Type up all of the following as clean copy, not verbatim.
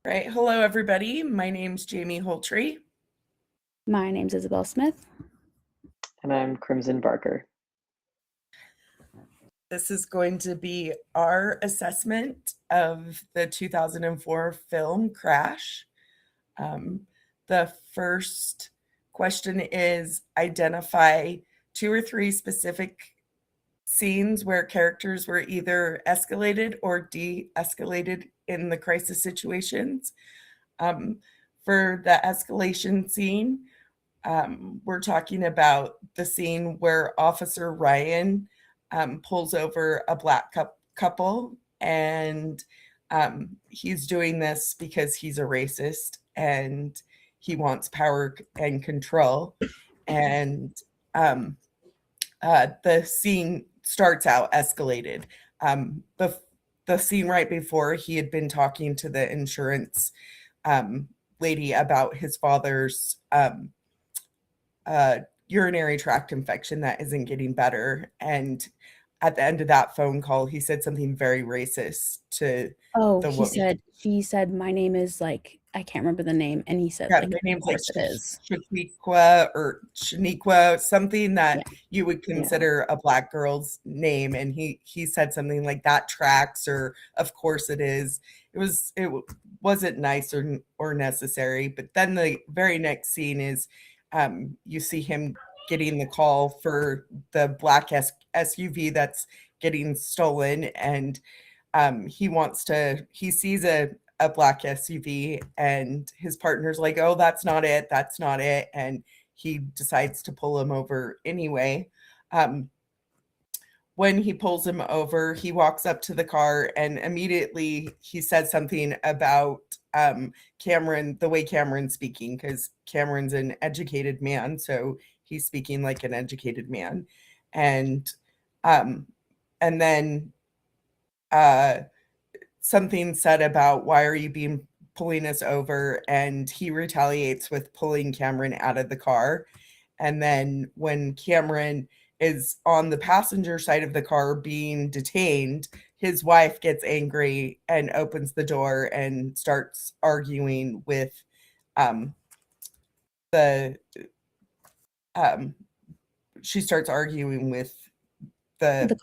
Right. Hello, everybody. My name's Jamie Holtree. My name's Isabel Smith. And I'm Crimson Barker. This is going to be our assessment of the 2004 film Crash. The first question is identify 2 or 3 specific scenes where characters were either escalated or de-escalated in the crisis situations. For the escalation scene, we're talking about the scene where Officer Ryan pulls over a black couple, and he's doing this because he's a racist and he wants power and control. And the scene starts out escalated. The scene right before, he had been talking to the insurance lady about his father's urinary tract infection that isn't getting better. And at the end of that phone call, he said something very racist to the woman. She said, my name is like, I can't remember the name. And he said, Yeah, like, their name's of like course it is. Shaniqua or Shaniqua, something that you would Yeah. consider a black girl's name. And he said something like that tracks, or of course it is. It wasn't nice or necessary. But then the very next scene is you see him getting the call for the black SUV that's getting stolen, and he sees a black SUV, and his partner's like, oh, that's not it, and he decides to pull him over anyway. When he pulls him over, he walks up to the car, and immediately he says something about Cameron, the way Cameron's speaking, because Cameron's an educated man, so he's speaking like an educated man. And then something said about, why are you pulling us over? And he retaliates with pulling Cameron out of the car. And then when Cameron is on the passenger side of the car being detained, his wife gets angry and opens the door and starts arguing with the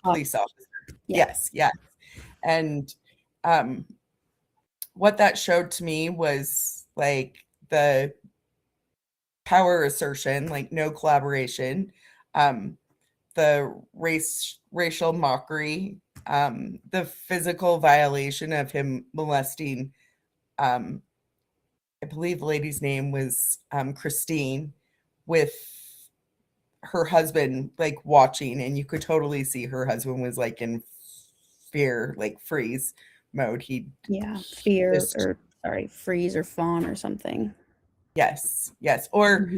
police officer. Yeah. Yes. And what that showed to me was like the power assertion, like no collaboration, the racial mockery, the physical violation of him molesting, I believe the lady's name was Christine, with her husband like watching, and you could totally see her husband was like in fear, like freeze mode. Freeze or fawn or something. Yes. Or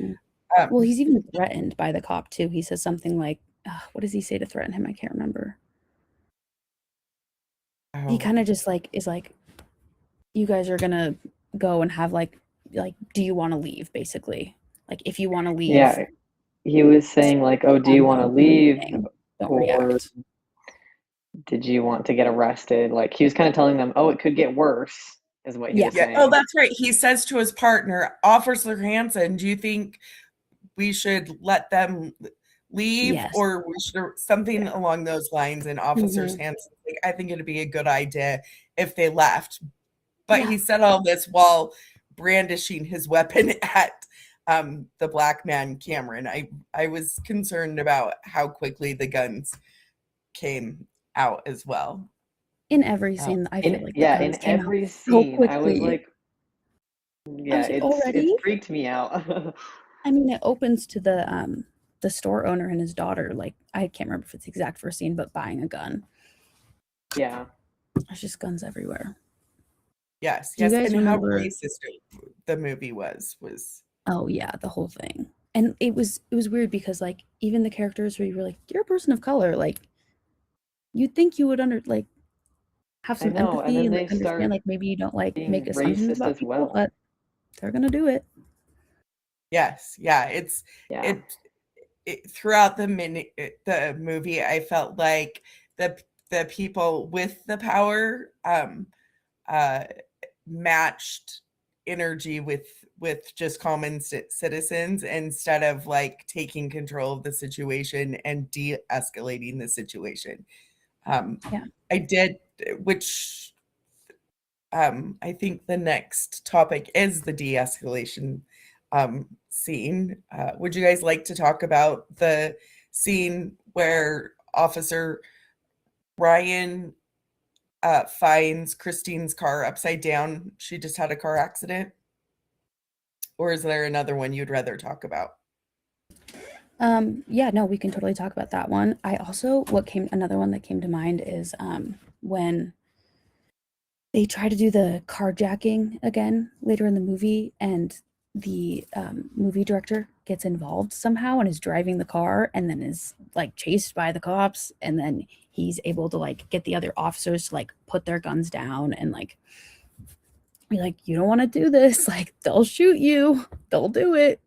well, he's even threatened by the cop too. He says something like, what does he say to threaten him? I can't remember. He kind of just like is like, you guys are gonna go and have like do you want to leave, basically? Like, if you want to leave. Yeah, he was saying like, oh, do you want to leave, or did you want to get arrested? Like, he was kind of telling them, oh, it could get worse, is what he was saying. Oh, that's right. He says to his partner, Officer Hansen, do you think we should let them leave? Yes. Or we should, something along those lines. And Officer Hansen, like, I think it'd be a good idea if they left. But he said all this while brandishing his weapon at the black man, Cameron. I was concerned about how quickly the guns came out as well. In every scene, I feel like in every scene, so I was like, it freaked me out. I mean, it opens to the store owner and his daughter, like, I can't remember if it's the exact first scene, but buying a gun. Yeah, there's just guns everywhere. Yes, and how racist the movie was. Oh yeah, the whole thing. And it was weird because, like, even the characters where you were like, you're a person of color, like, you'd think you would have some empathy and like, understand, like, maybe you don't like make assumptions about people, but they're gonna do it. Yes, it throughout the movie, I felt like the people with the power matched energy with just common citizens instead of like taking control of the situation and de-escalating the situation. I did, which I think the next topic is the de-escalation scene. Would you guys like to talk about the scene where Officer Ryan finds Christine's car upside down? She just had a car accident. Or is there another one you'd rather talk about? Yeah, no, we can totally talk about that one. I also, another one that came to mind is when they try to do the carjacking again later in the movie, and the movie director gets involved somehow and is driving the car and then is like chased by the cops, and then he's able to like get the other officers to like put their guns down and like be like, you don't want to do this, like they'll shoot you, they'll do it.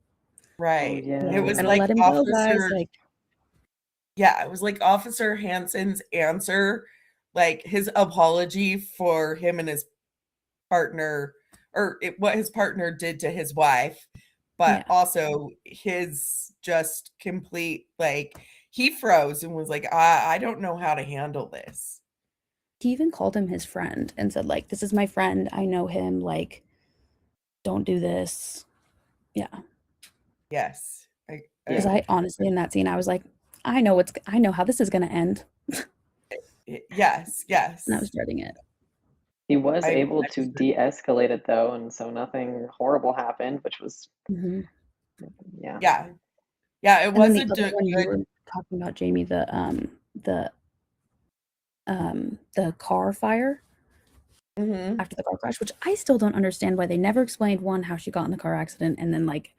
Right. Oh, yeah. It was And like let him go, guys. Officer, Like, yeah, it was like Officer Hansen's answer, like his apology for him and his partner, or what his partner did to his wife, but Yeah. also his just complete, like, he froze and was like, I don't know how to handle this. he even called him his friend and said, like, this is my friend, I know him, like, don't do this. Yeah. Yes. Because I honestly, in that scene, I was like, I know how this is gonna end. Yes, yes. And I was dreading it. He was able to de-escalate it though, and so nothing horrible happened, which was yeah. It wasn't the one you were talking about, Jamie, the car fire after the car crash, which I still don't understand why they never explained, one, how she got in the car accident, and then like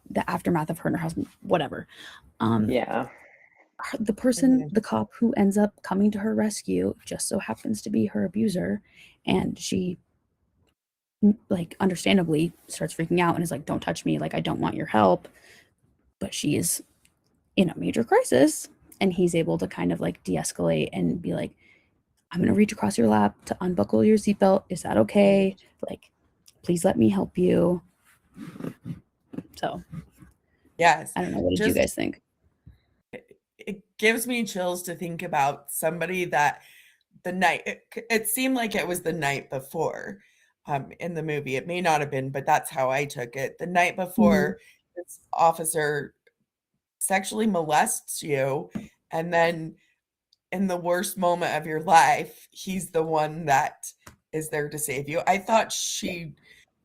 the aftermath of her and her husband, whatever. The person, the cop who ends up coming to her rescue just so happens to be her abuser, and she like understandably starts freaking out and is like, don't touch me, like I don't want your help, but she is in a major crisis, and he's able to kind of like de-escalate and be like, I'm going to reach across your lap to unbuckle your seatbelt, is that okay, like please let me help you. So yes, I don't know, what did you guys think? It gives me chills to think about somebody that the night, it seemed like it was the night before in the movie. It may not have been, but that's how I took it. The night before, this officer sexually molests you, and then in the worst moment of your life, he's the one that is there to save you. I thought she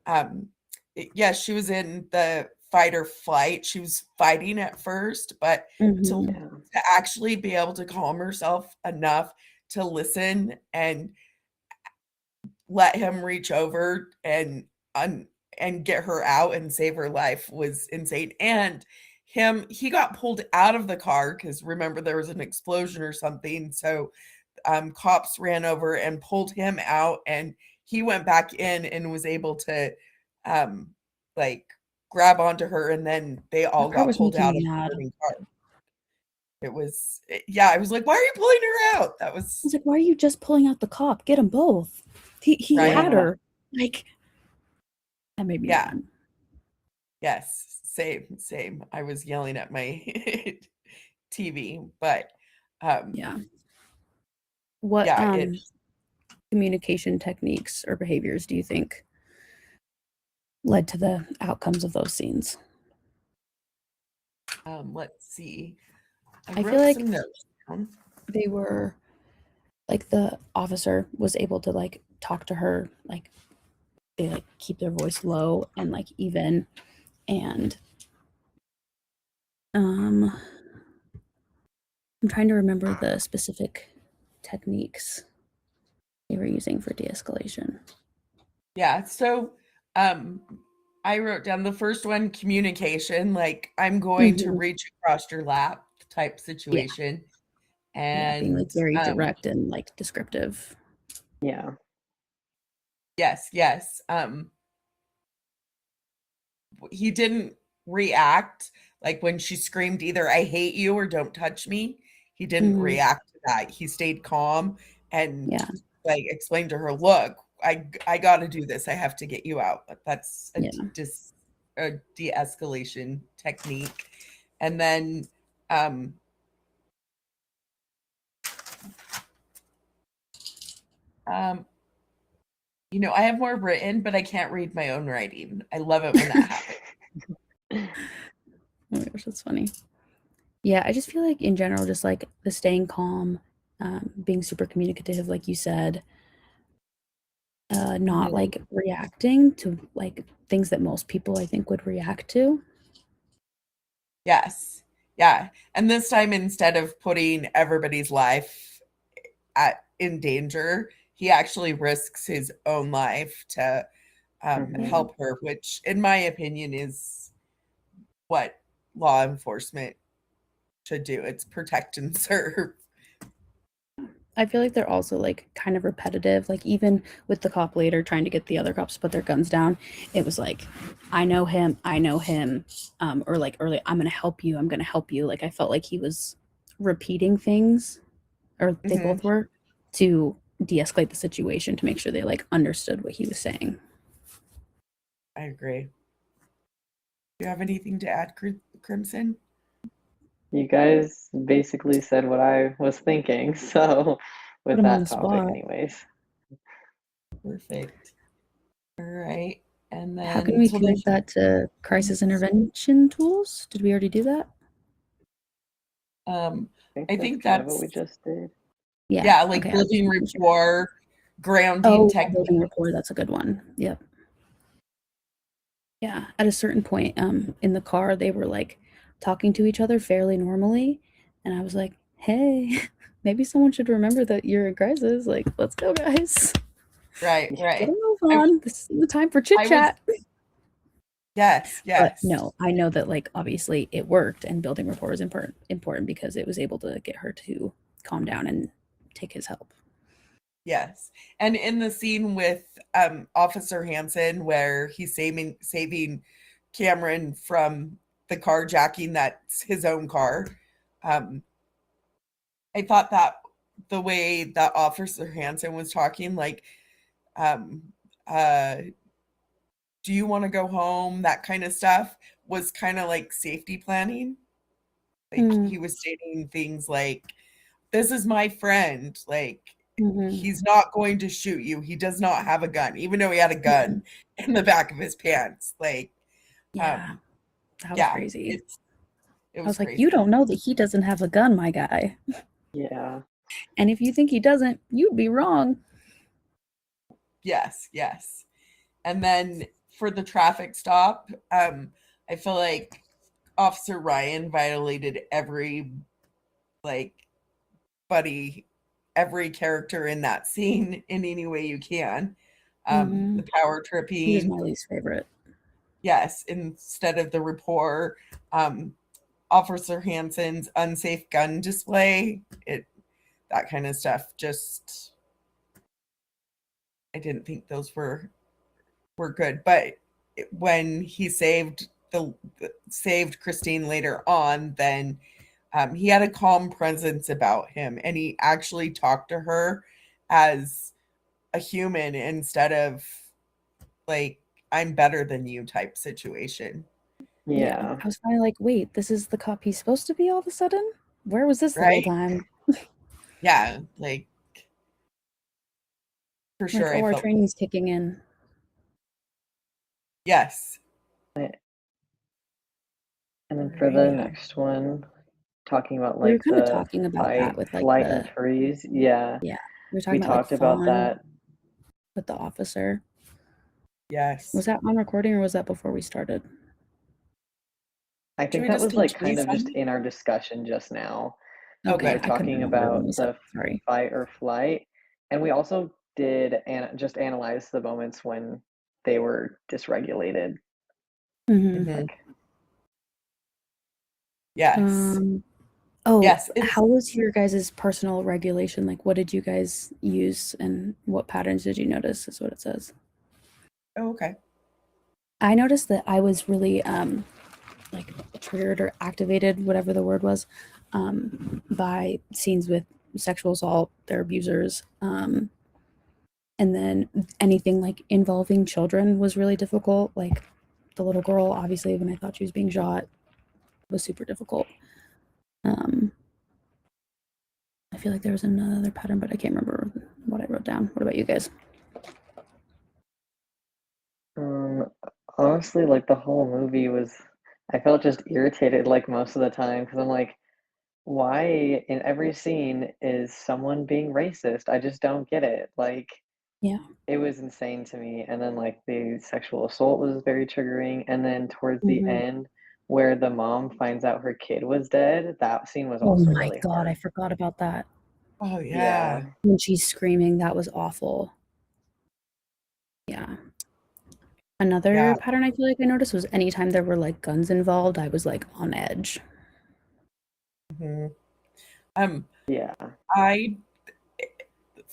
she was in the fight or flight. She was fighting at first, but to actually be able to calm herself enough to listen and let him reach over and get her out and save her life was insane. And he got pulled out of the car because remember there was an explosion or something. So cops ran over and pulled him out, and he went back in and was able to like grab onto her, and then they all got pulled out of the burning car. It was, I was like, why are you pulling her out? I was like, why are you just pulling out the cop? Get them both. He had her. Like, that made me mad. Yes, same. I was yelling at my TV, but what communication techniques or behaviors do you think led to the outcomes of those scenes? Let's see. I feel like they were like, the officer was able to like talk to her, like they like keep their voice low and like even, and I'm trying to remember the specific techniques they were using for de-escalation. Yeah, so I wrote down the first one, communication, like I'm going to reach across your lap type situation. And being like very direct and like descriptive. Yes. He didn't react like when she screamed either I hate you or don't touch me. He didn't react to that. He stayed calm and like explained to her, look, I got to do this. I have to get you out. That's a, Yeah. a de-escalation technique. And then you know, I have more written, but I can't read my own writing. I love it when that happens. Oh my gosh, that's funny. Yeah, I just feel like in general, just like the staying calm, being super communicative, like you said, not like reacting to like things that most people I think would react to. Yes. Yeah. And this time, instead of putting everybody's life in danger, he actually risks his own life to help her, which, in my opinion, is what law enforcement should do. It's protect and serve. I feel like they're also like kind of repetitive. Like even with the cop later trying to get the other cops to put their guns down, it was like, I know him, or like early, I'm gonna help you, I'm gonna help you. Like I felt like he was repeating things, or they both were, to de-escalate the situation to make sure they like understood what he was saying. I agree. Do you have anything to add, Crimson? You guys basically said what I was thinking, so with that topic anyways. Perfect. All right. And then how can we connect that to crisis intervention tools? Did we already do that? I think that's what we just did. Yeah, like okay, building rapport, grounding technique. Building rapport, that's a good one. Yep. Yeah, at a certain point in the car, they were like talking to each other fairly normally, and I was like, hey, maybe someone should remember that you're in crisis. Like, let's go, guys. Right. Get a move on. This is the time for chit chat. Yes. But no, I know that like obviously it worked, and building rapport is important because it was able to get her to calm down and take his help. Yes. And in the scene with Officer Hansen, where he's saving Cameron from the carjacking that's his own car, I thought that the way that Officer Hansen was talking, like, do you want to go home? That kind of stuff was kind of like safety planning. Like he was stating things like, this is my friend. Like, he's not going to shoot you. He does not have a gun, even though he had a gun in the back of his pants. Like, that was crazy. It was I was like, crazy. you don't know that he doesn't have a gun, my guy. Yeah. And if you think he doesn't, you'd be wrong. Yes. And then for the traffic stop, I feel like Officer Ryan violated every character in that scene in any way you can. The power tripping. He's my least favorite. Yes, instead of the rapport, Officer Hansen's unsafe gun display, that kind of stuff. Just, I didn't think those were good. But when he saved Christine later on, then he had a calm presence about him, and he actually talked to her as a human instead of like, I'm better than you type situation. Yeah. I was kind of like, wait, this is the cop he's supposed to be all of a sudden? Where was this the whole time? Yeah, like, for sure. Like, our training's kicking in. Yes. And then for the next one, talking about like we were kind of talking about that with like flight and freeze. Yeah. We talked about that with the officer. Yes. Was that on recording, or was that before we started? I think that was like kind of just in our discussion just now. Okay. We were talking about the fight or flight, and we also did just analyze the moments when they were dysregulated. Yes. Yes. How was your guys' personal regulation? Like, what did you guys use, and what patterns did you notice? Is what it says. Oh, okay. I noticed that I was really like triggered or activated, whatever the word was, by scenes with sexual assault, their abusers, and And then anything like involving children was really difficult. Like the little girl, obviously, when I thought she was being shot, was super difficult. I feel like there was another pattern, but I can't remember what I wrote down. What about you guys? Honestly, like the whole movie was, I felt just irritated like most of the time because I'm like, why in every scene is someone being racist? I just don't get it. Like, Yeah. it was insane to me. And then like the sexual assault was very triggering. And then towards the end, where the mom finds out her kid was dead, that scene was also really God, hard. I forgot about that. Oh yeah. When she's screaming, that was awful. Yeah. Another pattern I feel like I noticed was anytime there were like guns involved, I was like on edge. Yeah.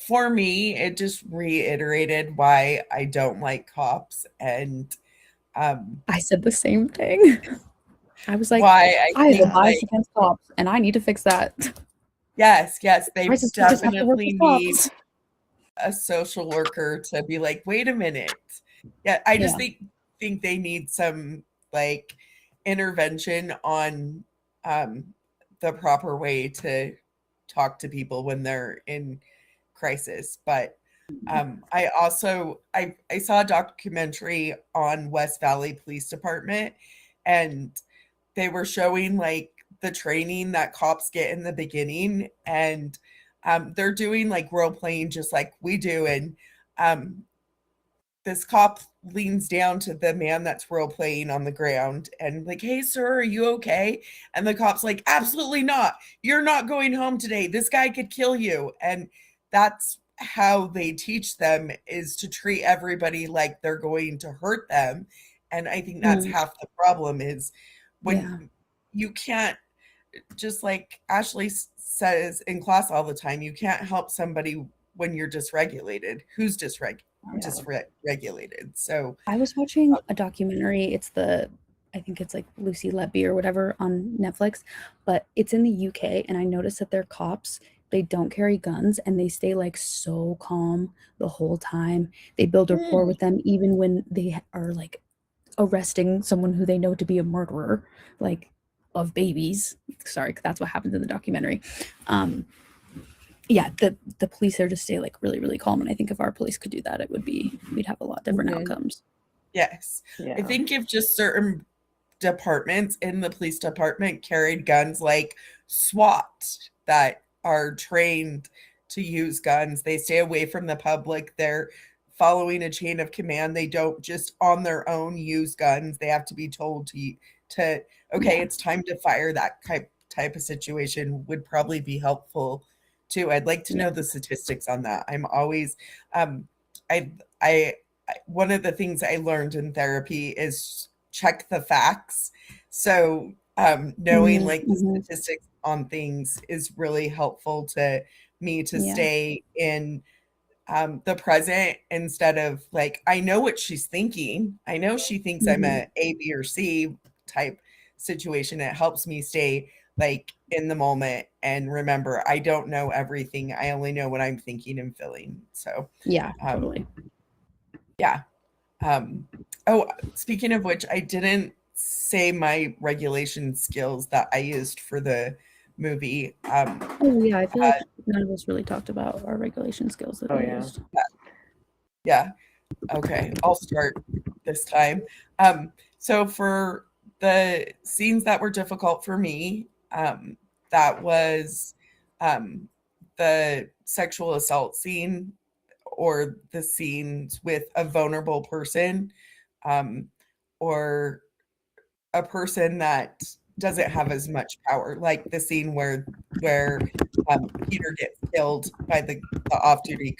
For me, it just reiterated why I don't like cops, and I said the same thing. I was like, why I have a bias against cops, and I need to fix that. Yes, they just have to work definitely with need cops. a social worker to be like, wait a minute. Yeah, I just think they need some like intervention on the proper way to talk to people when they're in crisis. But I also I saw a documentary on West Valley Police Department, and they were showing like the training that cops get in the beginning, and they're doing like role playing just like we do, and this cop leans down to the man that's role playing on the ground and like, hey sir, are you okay? And the cop's like, absolutely not, you're not going home today, this guy could kill you. And that's how they teach them, is to treat everybody like they're going to hurt them. And I think that's half the problem, is when you can't, just like Ashley says in class all the time, you can't help somebody when you're dysregulated. Who's dysregulated? So I was watching a documentary. I think it's like Lucy Letby or whatever on Netflix, but it's in the UK, and I noticed that their cops, they don't carry guns and they stay like so calm the whole time. They build rapport with them even when they are like arresting someone who they know to be a murderer, like of babies. Sorry, that's what happens in the documentary. Yeah, the police there just stay like really, really calm. And I think if our police could do that, we'd have a lot different outcomes. Yes. I think if just certain departments in the police department carried guns, like SWAT, that are trained to use guns, they stay away from the public, they're following a chain of command, they don't just on their own use guns, they have to be told to okay, it's time to fire, that type of situation would probably be helpful too. I'd like to know the statistics on that. I'm always I one of the things I learned in therapy is check the facts. So knowing like the statistics on things is really helpful to me to stay in the present, instead of like, I know what she's thinking. I know she thinks I'm a B, or C type situation. It helps me stay like in the moment and remember I don't know everything. I only know what I'm thinking and feeling. So totally. Oh, speaking of which, I didn't say my regulation skills that I used for the movie. I feel like none of us really talked about our regulation skills that we used. Yeah. Okay, I'll start this time. So for the scenes that were difficult for me, that was the sexual assault scene, or the scenes with a vulnerable person, or a person that doesn't have as much power, like the scene where Peter gets killed by the off-duty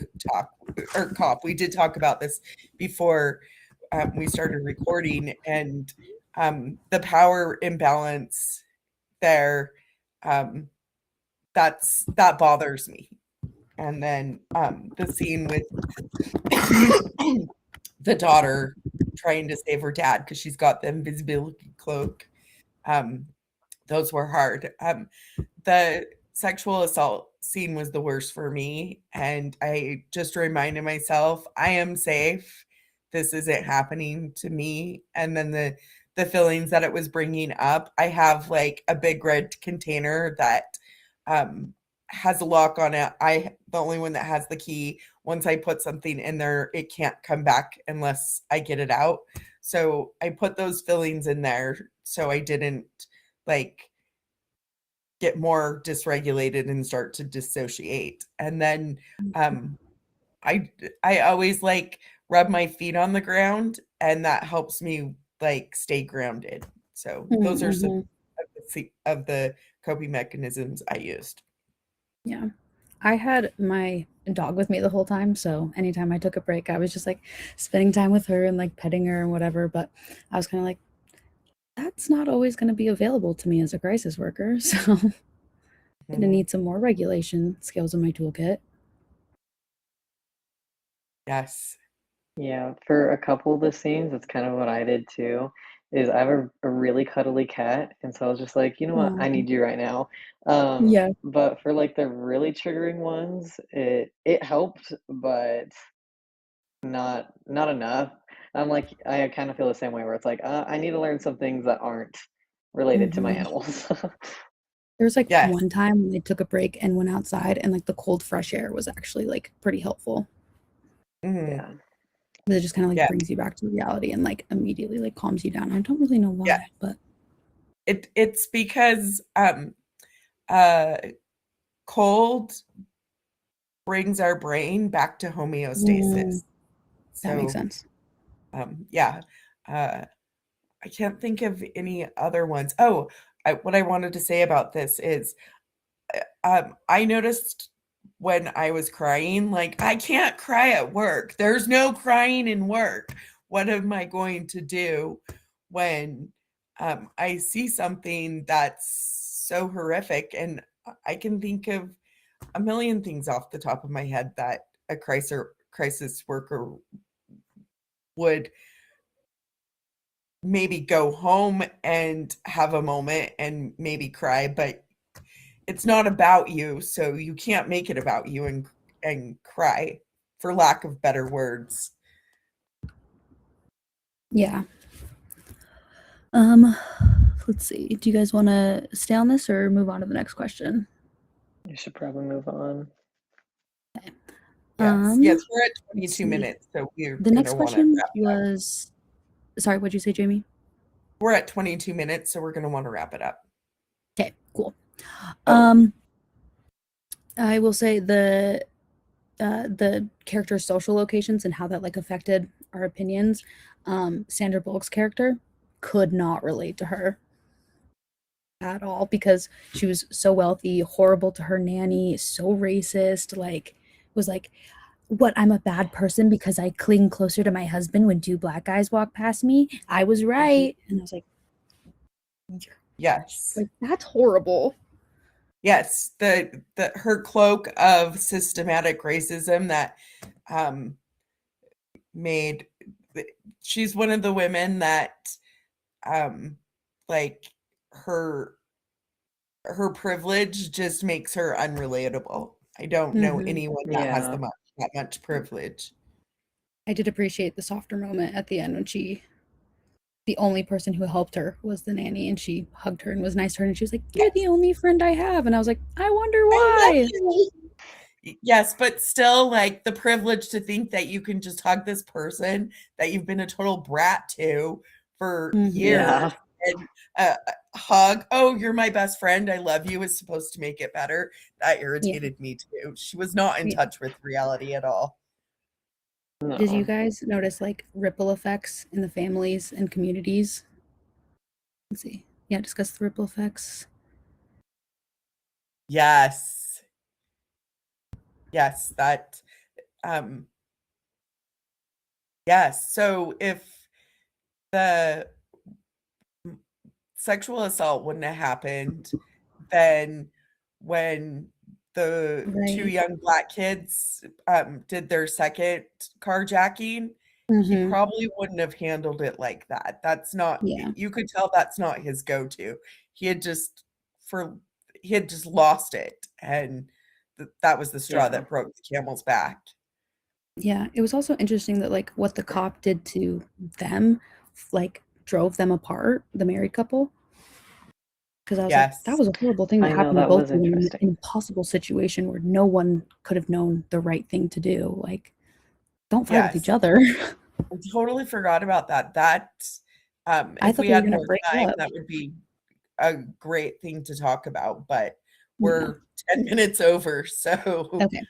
cop. We did talk about this before we started recording, and the power imbalance there, that bothers me. And then the scene with the daughter trying to save her dad because she's got the invisibility cloak. Those were hard. The sexual assault scene was the worst for me, and I just reminded myself, I am safe. This isn't happening to me. And then the feelings that it was bringing up, I have like a big red container that has a lock on it. The only one that has the key. Once I put something in there, it can't come back unless I get it out. So I put those fillings in there so I didn't like get more dysregulated and start to dissociate. And then I always like rub my feet on the ground, and that helps me like stay grounded. So those are some of the coping mechanisms I used. Yeah. I had my dog with me the whole time, so anytime I took a break, I was just like spending time with her and like petting her and whatever, but I was kind of like, that's not always going to be available to me as a crisis worker, so I'm going to need some more regulation skills in my toolkit. Yes. Yeah, for a couple of the scenes, that's kind of what I did too. Is I have a really cuddly cat, and so I was just like, you know what, I need you right now. Yeah. But for like the really triggering ones, it helped, but not enough. I'm like, I kind of feel the same way where it's like, I need to learn some things that aren't related to my animals. There was like Yes. one time when they took a break and went outside, and like the cold, fresh air was actually like pretty helpful. Yeah. But it just kind of like brings you back to reality and like immediately like calms you down. I don't really know why, but it's because cold brings our brain back to homeostasis. That makes sense. Yeah. I can't think of any other ones. Oh, what I wanted to say about this is I noticed when I was crying, like, I can't cry at work. There's no crying in work. What am I going to do when I see something that's so horrific? And I can think of a million things off the top of my head that a crisis worker would maybe go home and have a moment and maybe cry, but it's not about you, so you can't make it about you and cry, for lack of better words. Yeah. Let's see. Do you guys want to stay on this or move on to the next question? You should probably move on. Okay. Yes, we're at 22 minutes, so the next question was. Sorry, what'd you say, Jamie? We're at 22 minutes, so we're going to want to wrap it up. Okay, cool. I will say the character's social locations and how that like affected our opinions. Sandra Bullock's character could not relate to her at all because she was so wealthy, horrible to her nanny, so racist, like was like, what, I'm a bad person because I cling closer to my husband when two black guys walk past me. I was right. And I was like, yes, like that's horrible. Yes, her cloak of systematic racism that made, she's one of the women that like her privilege just makes her unrelatable. I don't know anyone that has that much privilege. I did appreciate the softer moment at the end when the only person who helped her was the nanny, and she hugged her and was nice to her, and she was like, you're the only friend I have. And I was like, I wonder why. Yes, but still, like, the privilege to think that you can just hug this person that you've been a total brat to for years and hug, oh, you're my best friend, I love you, is supposed to make it better. That irritated me too. She was not in touch with reality at all. No. Did you guys notice like ripple effects in the families and communities? Let's see. Yeah, discuss the ripple effects. Yes. Yes, that yes. So if the sexual assault wouldn't have happened, then when the two young black kids did their second carjacking, he probably wouldn't have handled it like that. That's not, you could tell that's not his go-to. He had just lost it, and that was the straw Yeah. that broke the camel's back. Yeah, it was also interesting that like what the cop did to them, like drove them apart, the married couple. Because I was like, that Yes. was a horrible thing that I know, happened to that both was of them in an interesting. impossible situation where no one could have known the right thing to do. Like, don't fight with each Yes. other. I totally forgot about that. That, I if thought we they were had gonna more break time, up. that would be a great thing to talk about, but Yeah. we're 10 minutes over, so, Okay.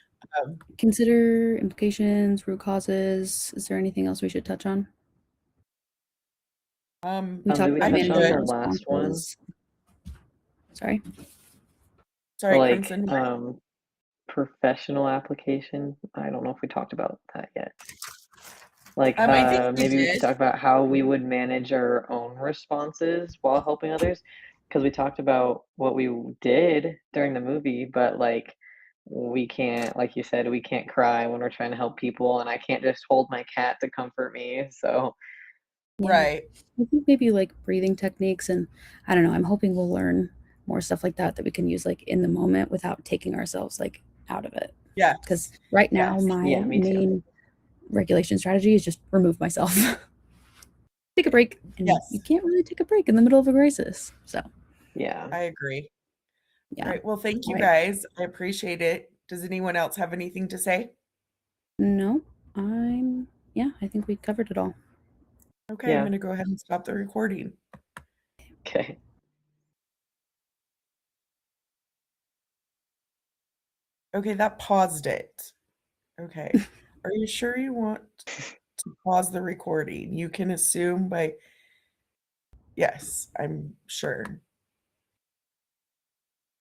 um, Consider implications, root causes. Is there anything else we should touch on? We Did talked we about I'm touch on managing the good. last one? responses. Sorry. Sorry, Like, Crimson. professional application? I don't know if we talked about that yet. Like, I think we maybe we could did. talk about how we would manage our own responses while helping others. Because we talked about what we did during the movie, but like, we can't, like you said, we can't cry when we're trying to help people, and I can't just hold my cat to comfort me. So, Yeah. Right. I think maybe like breathing techniques, and I don't know, I'm hoping we'll learn more stuff like that we can use like in the moment without taking ourselves like out of it. Because Yes. right now Yes. my yeah, me too. main regulation strategy is just remove myself. Take a break. And Yes. you can't really take a break in the middle of a crisis. So Yeah. I agree. yeah. All right. Well, thank you All right. guys. I appreciate it. Does anyone else have anything to say? No, I think we covered it all. Okay, I'm Yeah. going to go ahead and stop the recording. Okay. Okay, that paused it. Okay. Are you sure you want to pause the recording? You can assume by, yes, I'm sure.